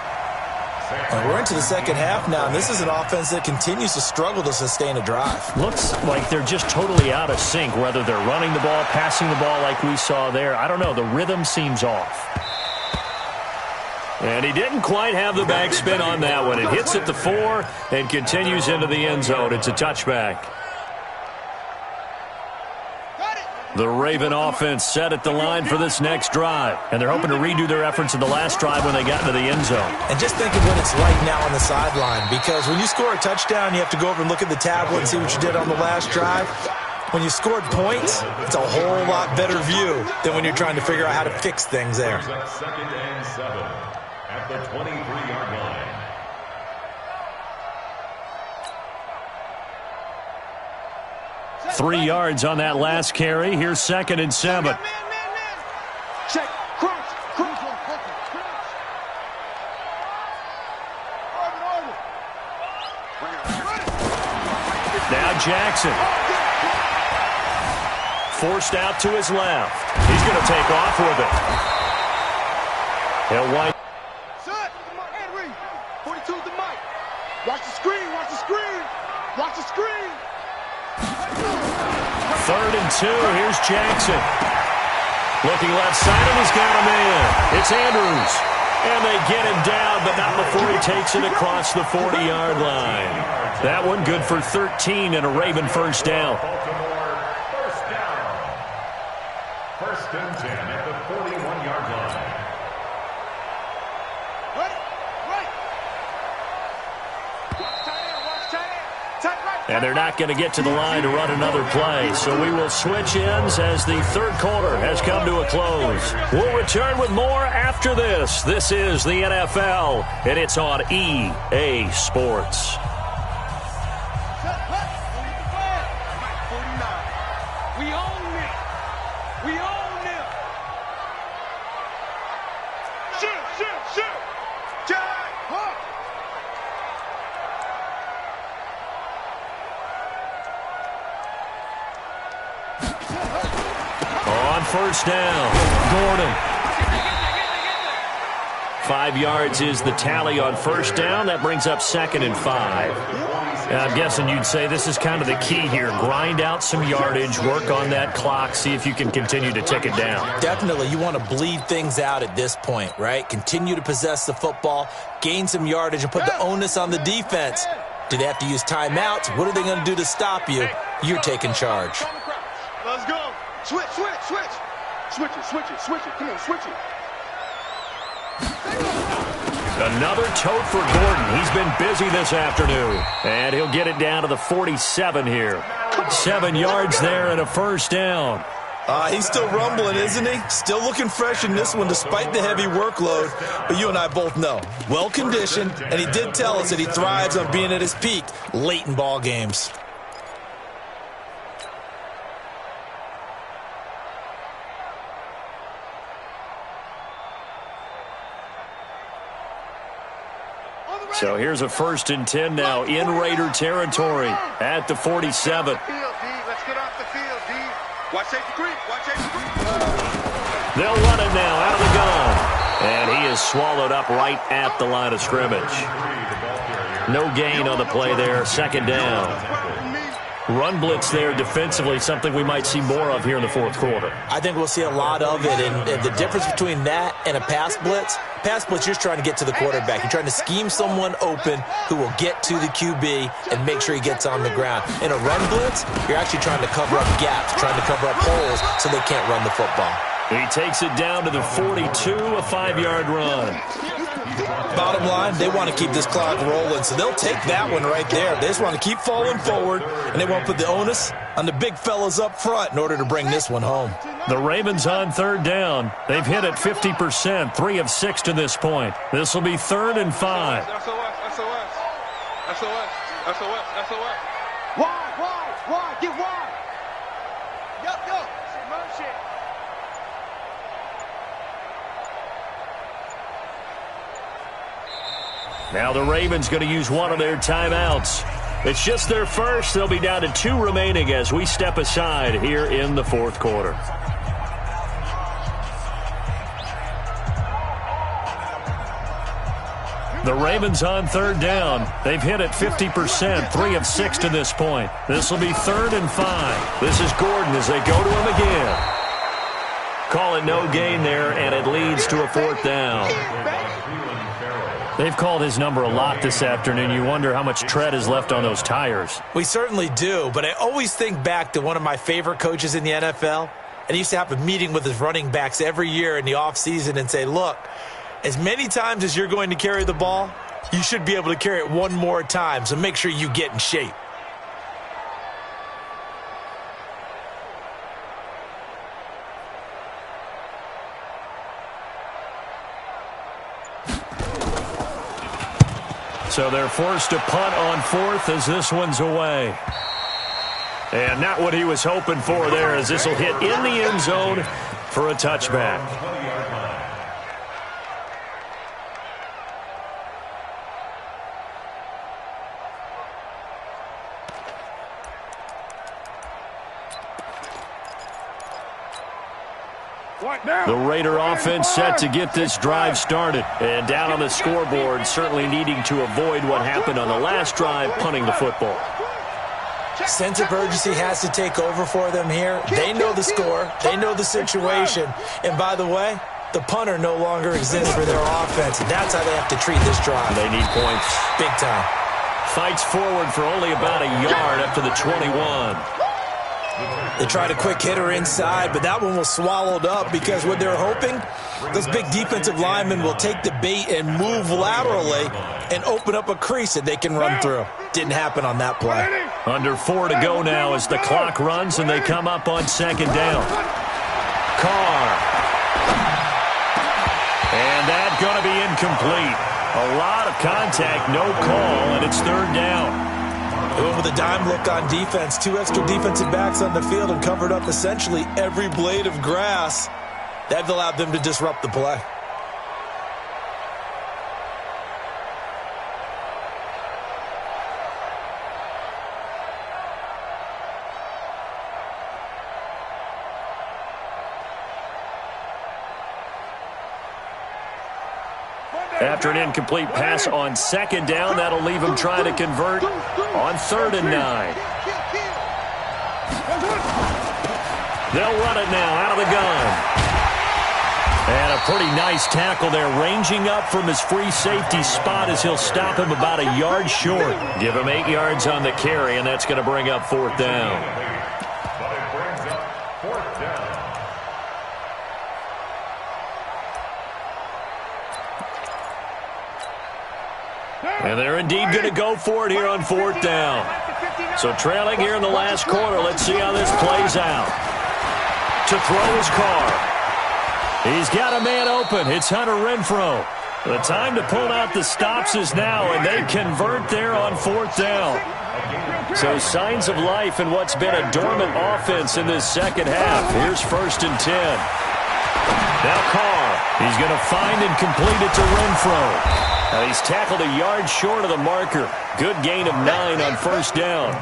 And we're into the second half now, and this is an offense that continues to struggle to sustain a drive. Looks like they're just totally out of sync, whether they're running the ball, passing the ball like we saw there. I don't know. The rhythm seems off. And he didn't quite have the backspin on that one. It hits at the 4 and continues into the end zone. It's a touchback. The Raven offense set at the line for this next drive. And they're hoping to redo their efforts in the last drive when they got into the end zone. And just think of what it's like now on the sideline. Because when you score a touchdown, you have to go over and look at the tablet and see what you did on the last drive. When you scored points, it's a whole lot better view than when you're trying to figure out how to fix things there. Second and 7 at the 23-yard line. Three yards on that last carry. Here's second and 7. Check. Crunch. Now Jackson. Forced out to his left. He's going to take off with it. He'll wind. Set. Henry. 42's the mic. Watch the screen. Watch the screen. Watch the screen. Third and 2. Here's Jackson. Looking left side, and he's got him in. It's Andrews. And they get him down, but not before he takes it across the 40-yard line. That one good for 13 and a Raven first down. First down. First and 10 at the 41-yard line. And they're not going to get to the line to run another play. So we will switch ends as the third quarter has come to a close. We'll return with more after this. This is the NFL, and it's on EA Sports. We own it. We own it. Shoot. Jack. On first down, Gordon. 5 yards is the tally on first down. That brings up second and 5. And I'm guessing you'd say this is kind of the key here. Grind out some yardage, work on that clock, see if you can continue to tick it down. Definitely, you want to bleed things out at this point, right? Continue to possess the football, gain some yardage, and put the onus on the defense. Do they have to use timeouts? What are they going to do to stop you? You're taking charge. Let's go. Switch. Switch it. Come on, switch it. Another tote for Gordon. He's been busy this afternoon. And he'll get it down to the 47 here. 7 yards there and a first down. He's still rumbling, isn't he? Still looking fresh in this one despite the heavy workload. But you and I both know, well-conditioned, and he did tell us that he thrives on being at his peak late in ball games. So here's a first and 10 now in Raider territory at the 47. Let's get off the field, D. Watch safety creep. They'll run it now out of the gun. And he is swallowed up right at the line of scrimmage. No gain on the play there. Second down. Run blitz there defensively, something we might see more of here in the fourth quarter. I think we'll see a lot of it, and the difference between that and a pass blitz, you're just trying to get to the quarterback. You're trying to scheme someone open who will get to the QB and make sure he gets on the ground. In a run blitz, you're actually trying to cover up gaps, trying to cover up holes so they can't run the football. He takes it down to the 42, a 5-yard run. Bottom line, they want to keep this clock rolling, so they'll take that one right there. They just want to keep falling forward, and they want to put the onus on the big fellas up front in order to bring this one home. The Ravens on third down. They've hit it 50%, 3 of 6 to this point. This will be third and 5. SOS. Wide. Get wide. Yup. Now the Ravens going to use one of their timeouts. It's just their first. They'll be down to 2 remaining as we step aside here in the fourth quarter. The Ravens on third down. They've hit it 50%, 3 of 6 to this point. This will be 3rd and 5. This is Gordon as they go to him again. Call it no gain there, and it leads to a 4th down. They've called his number a lot this afternoon. You wonder how much tread is left on those tires. We certainly do, but I always think back to one of my favorite coaches in the NFL, and he used to have a meeting with his running backs every year in the offseason and say, look, as many times as you're going to carry the ball, you should be able to carry it one more time, so make sure you get in shape. So they're forced to punt on 4th as this one's away. And not what he was hoping for there, as this will hit in the end zone for a touchback. The Raider offense set to get this drive started. And down on the scoreboard, certainly needing to avoid what happened on the last drive, punting the football. Sense of urgency has to take over for them here. They know the score. They know the situation. And by the way, the punter no longer exists for their offense. That's how they have to treat this drive. They need points. Big time. Fights forward for only about a yard up to the 21. They tried a quick hitter inside, but that one was swallowed up because what they're hoping, those big defensive linemen will take the bait and move laterally and open up a crease that they can run through. Didn't happen on that play. Under 4 to go now as the clock runs and they come up on 2nd down. Carr. And that's going to be incomplete. A lot of contact, no call, and it's 3rd down. They went with a dime look on defense. 2 extra defensive backs on the field and covered up essentially every blade of grass. That allowed them to disrupt the play. After an incomplete pass on 2nd down, that'll leave him trying to convert on 3rd and 9. They'll run it now out of the gun. And a pretty nice tackle there, ranging up from his free safety spot as he'll stop him about a yard short. Give him 8 yards on the carry, and that's going to bring up 4th down. And they're indeed going to go for it here on 4th down. So trailing here in the last quarter, let's see how this plays out. To throw his Carr. He's got a man open. It's Hunter Renfrow. The time to pull out the stops is now, and they convert there on 4th down. So signs of life in what's been a dormant offense in this second half. Here's 1st and 10. Now Carr. He's going to find and complete it to Renfrow. Now he's tackled a yard short of the marker. Good gain of 9 on 1st down.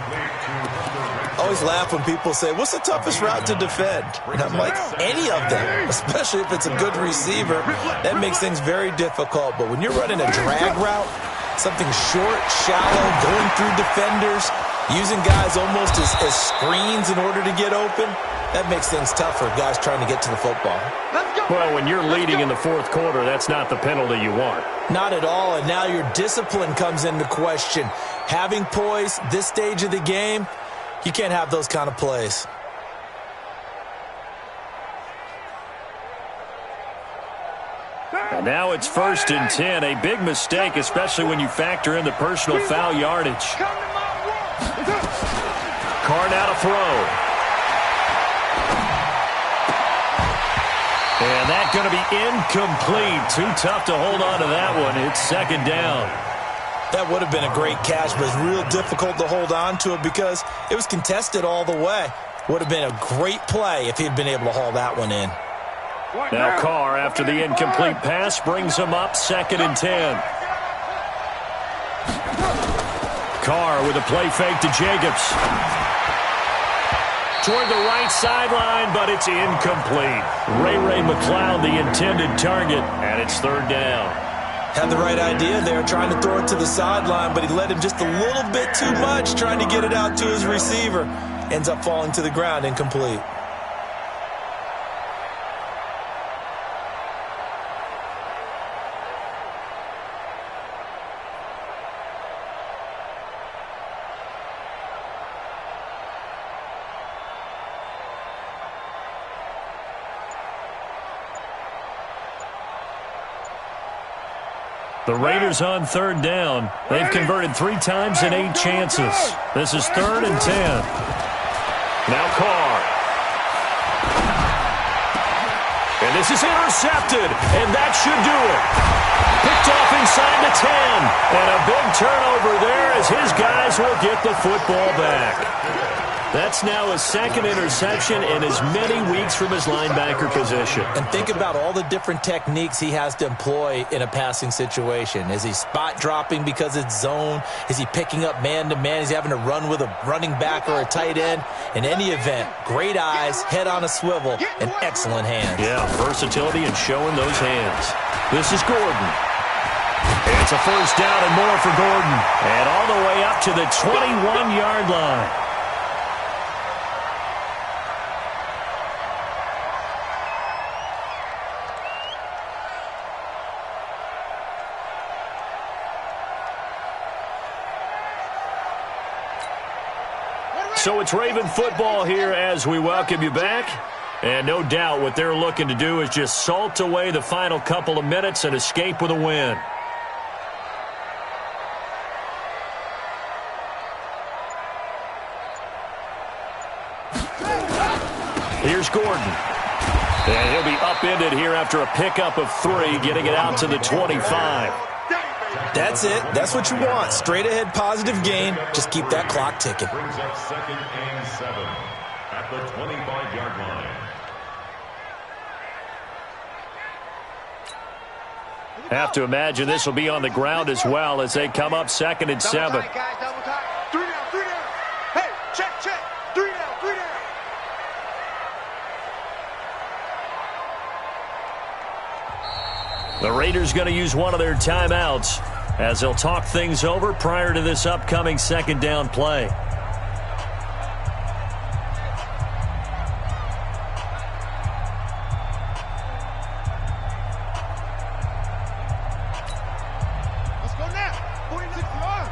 Always laugh when people say, what's the toughest route to defend? And I'm like, any of them, especially if it's a good receiver. That makes things very difficult. But when you're running a drag route, something short, shallow, going through defenders, using guys almost as screens in order to get open, that makes things tougher, guys trying to get to the football. Well, when you're leading in the 4th quarter, that's not the penalty you want. Not at all, and now your discipline comes into question. Having poise this stage of the game, you can't have those kind of plays. And now it's 1st and 10, a big mistake, especially when you factor in the personal foul yardage. Carr now to throw. And that's going to be incomplete. Too tough to hold on to that one. It's 2nd down. That would have been a great catch, but it's real difficult to hold on to it because it was contested all the way. Would have been a great play if he'd been able to haul that one in. Now Carr, after the incomplete pass, brings him up 2nd and 10. Carr with a play fake to Jacobs. Toward the right sideline, but it's incomplete. Ray McCloud, the intended target, and it's third down. Had the right idea there, trying to throw it to the sideline, but he led him just a little bit too much, trying to get it out to his receiver. Ends up falling to the ground, incomplete. The Raiders on third down. They've converted 3 times in 8 chances. This is 3rd and 10. Now Carr. And this is intercepted, and that should do it. Picked off inside the 10. And a big turnover there as his guys will get the football back. That's now his 2nd interception in as many weeks from his linebacker position. And think about all the different techniques he has to employ in a passing situation. Is he spot dropping because it's zone? Is he picking up man-to-man? Is he having to run with a running back or a tight end? In any event, great eyes, head on a swivel, and excellent hands. Yeah, versatility and showing those hands. This is Gordon. It's a first down and more for Gordon. And all the way up to the 21-yard line. So it's Raven football here as we welcome you back. And no doubt what they're looking to do is just salt away the final couple of minutes and escape with a win. Here's Gordon. And he'll be upended here after a pickup of 3, getting it out to the 25. That's it. That's what you want. Straight ahead positive gain. Just keep that clock ticking. Brings up 2nd and 7 at the 25-yard line. Have to imagine this will be on the ground as well as they come up 2nd and 7. Double tight, guys, double tight. 3 down, 3 down. Hey, check. 3 down, 3 down. The Raiders going to use one of their timeouts as they'll talk things over prior to this upcoming 2nd down play. Let's go now. 46 yards.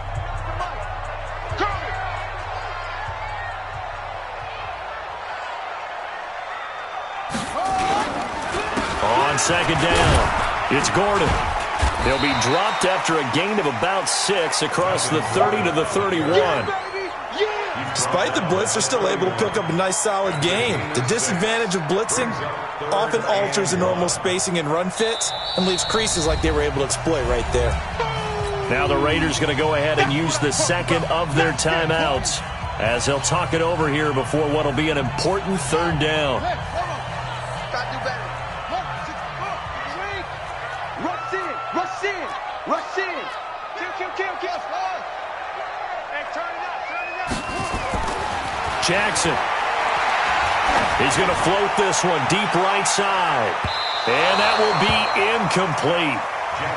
On 2nd down. It's Gordon. He'll be dropped after a gain of about 6 across the 30 to the 31. Despite the blitz, they're still able to pick up a nice solid gain. The disadvantage of blitzing often alters the normal spacing and run fits and leaves creases like they were able to exploit right there. Now the Raiders going to go ahead and use the 2nd of their timeouts as they'll talk it over here before what will be an important 3rd down. Rush in. Kill. Hey, turn it up. Jackson. He's going to float this one deep right side. And that will be incomplete.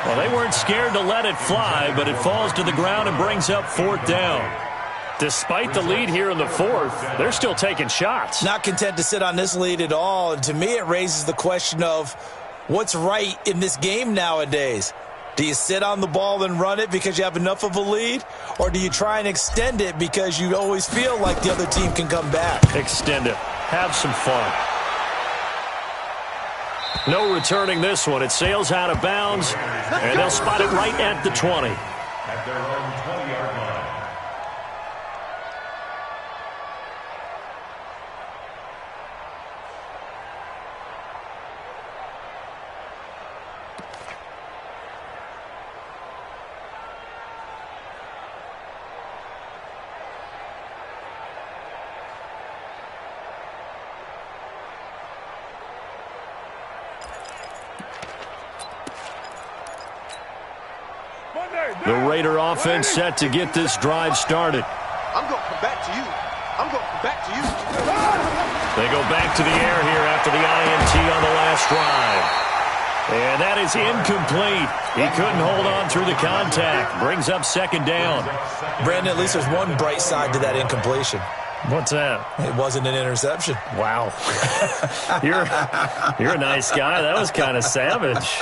Well, they weren't scared to let it fly, but it falls to the ground and brings up 4th down. Despite the lead here in the 4th, they're still taking shots. Not content to sit on this lead at all. And to me, it raises the question of what's right in this game nowadays. Do you sit on the ball and run it because you have enough of a lead? Or do you try and extend it because you always feel like the other team can come back? Extend it. Have some fun. No returning this one. It sails out of bounds, and they'll spot it right at the 20. At their own 20-yard line. Monday. The Raider offense set to get this drive started. I'm going to come back to you. I'm going to come back to you. They go back to the air here after the INT on the last drive. And that is incomplete. He couldn't hold on through the contact. Brings up second down. Brandon, at least there's one bright side to that incompletion. What's that? It wasn't an interception. Wow. You're a nice guy. That was kind of savage.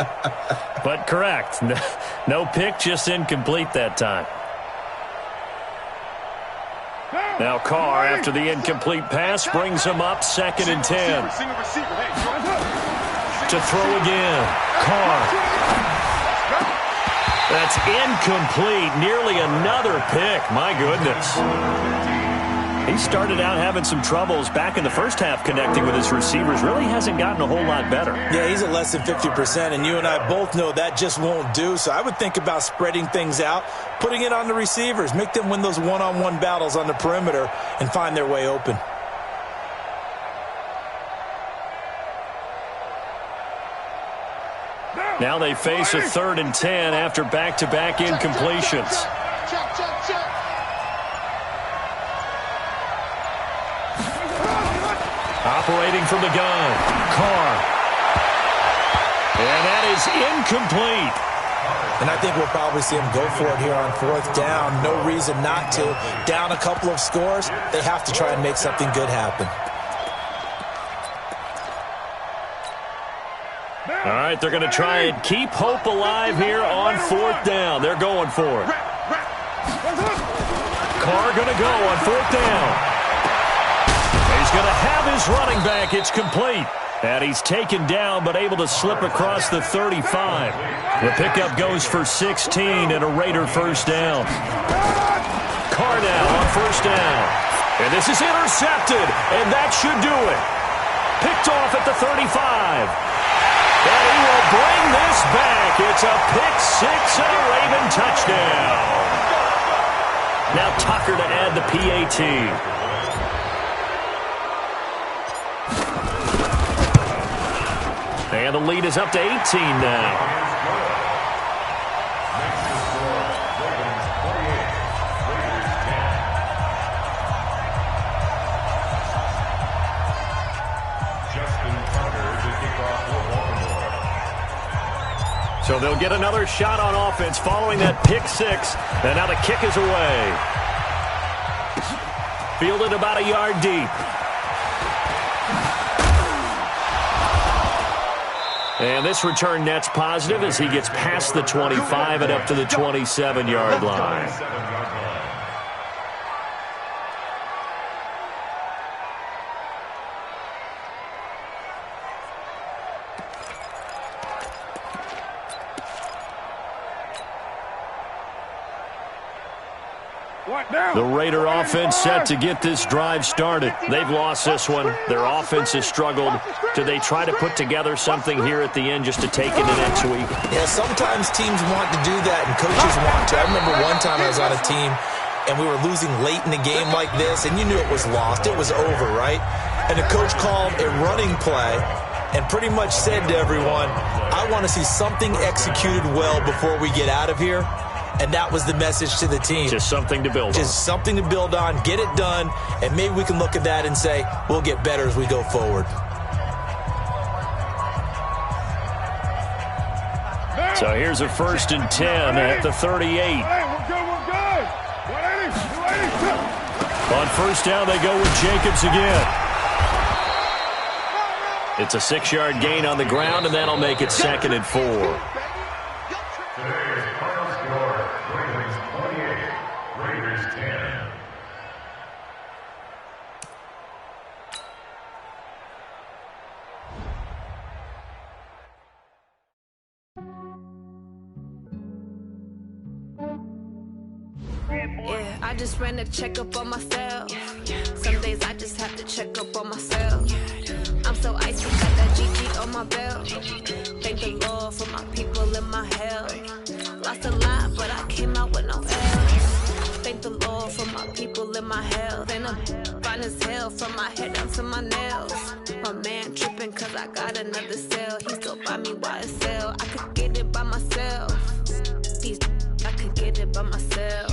But correct. No pick, just incomplete that time. Now Carr, after the incomplete pass, brings him up 2nd and 10. To throw again. Carr. That's incomplete. Nearly another pick. My goodness. He started out having some troubles back in the first half connecting with his receivers. Really hasn't gotten a whole lot better. Yeah, he's at less than 50%, and you and I both know that just won't do. So I would think about spreading things out, putting it on the receivers, make them win those one-on-one battles on the perimeter and find their way open. Now they face a 3rd and 10 after back-to-back incompletions. Operating from the gun, Carr. And that is incomplete. And I think we'll probably see him go for it here on 4th down. No reason not to. Down a couple of scores, they have to try and make something good happen. All right, they're going to try and keep hope alive here on 4th down. They're going for it. Carr going to go on 4th down. He's going to have his running back. It's complete. And he's taken down but able to slip across the 35. The pickup goes for 16 and a Raider first down. Carr now on 1st down. And this is intercepted, and that should do it. Picked off at the 35. And he will bring this back. It's a pick 6 and a Raven touchdown. Now Tucker to add the PAT. And the lead is up to 18 now. So they'll get another shot on offense following that pick 6. And now the kick is away. Fielded about a yard deep. And this return net's positive as he gets past the 25 and up to the 27-yard line. The Raider offense set to get this drive started. They've lost this one. Their offense has struggled. Do they try to put together something here at the end just to take into next week? Yeah, sometimes teams want to do that and coaches want to. I remember one time I was on a team and we were losing late in the game like this, and you knew it was lost. It was over, right? And the coach called a running play and pretty much said to everyone, I want to see something executed well before we get out of here. And that was the message to the team. Just something to build on. Just something to build on, get it done, and maybe we can look at that and say, we'll get better as we go forward. So here's a 1st and 10 at the 38. Hey, we're good, we're good. 180, 280. On 1st down, they go with Jacobs again. It's a 6-yard gain on the ground, and that'll make it 2nd and 4. Yeah, I just ran a checkup on myself. Some days I just have to check up on myself. I'm so icy, got that GG on my belt. Thank the Lord for my people and my health. Lost a lot, but I came out with no L's. Thank the Lord for my people and my health. And I'm fine as hell from my head down to my nails. My man tripping cause I got another cell. He still buy me YSL. I could get it by myself. These I could get it by myself.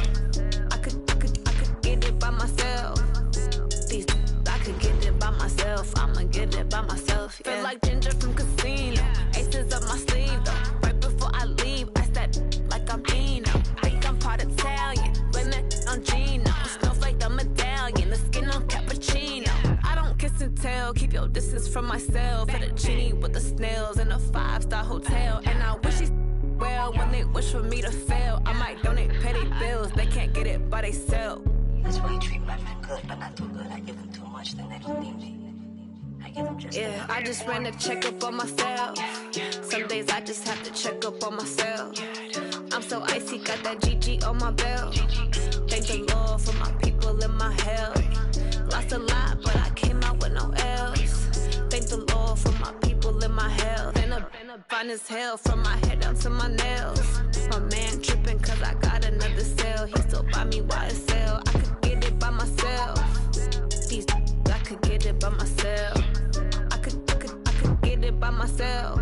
I could get it by myself. These I could get it by myself. I'ma get it by myself. Yeah. Feel like Ginger from Casino. Aces up my sleeve though. Right before I leave, I start like I'm Dino. Think I'm part Italian, blame it on Gino. Snowflake the medallion, the skin on cappuccino. I don't kiss and tell, keep your distance from myself. Fettuccine with the snails in a 5-star hotel. And I wish he's well when they wish for me to fail. I might donate petty bills, they can't get it by themselves. That's why you treat my friend good, but not too good. I give them too much, then they don't need me. I give them just yeah, I just ran a checkup on myself. Some days I just have to check up on myself. I'm so icy, got that GG on my belt. Thank the Lord for my people in my health. Lost a lot, but I came out with no L's. Thank the Lord for my people in my health. And a fine as hell from my head down to my nails. My man tripping cause I got another cell. He still buy me YSL. I could get it by myself. These I could get it by myself. I could get it by myself.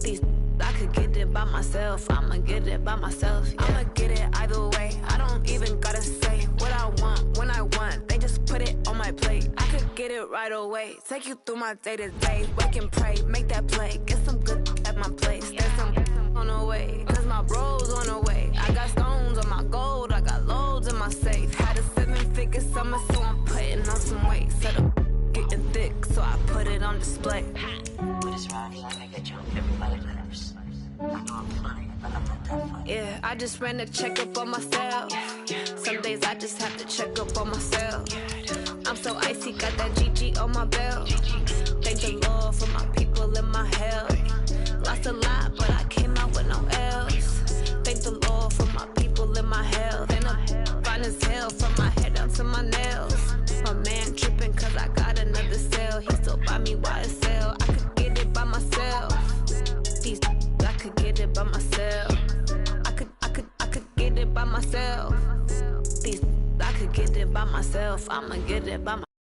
These I could get it by myself. I'ma get it by myself. Yeah. I'ma get it either way. I don't even gotta say what I want when I want. They just put it on my plate. I could get it right away. Take you through my day to day. Wake and pray, make that play. Get some good at my place. There's some on the way. Cause my bro's on the way. I got stones on my gold. I got loads in my safe. Had a 7-figure summer, so I'm putting on some weight. Set up getting thick, so I put it on display. What is wrong? I get you. Everybody laughs. I know I'm funny, but I'm not that funny. Yeah, I just ran a checkup on myself. Some days I just have to check up on myself. I'm so icy, got that GG on my belt. Thank the Lord for my people in my health. Lost a lot, but I came out with no L's. Thank the Lord for my people in my health. And I'm fine as hell from my head down to my nails. My man tripping cause I got another cell. He still buy me YSL. I could get it by myself. These I could get it by myself. I could get it by myself. These I could get it by myself. I'ma get it by myself.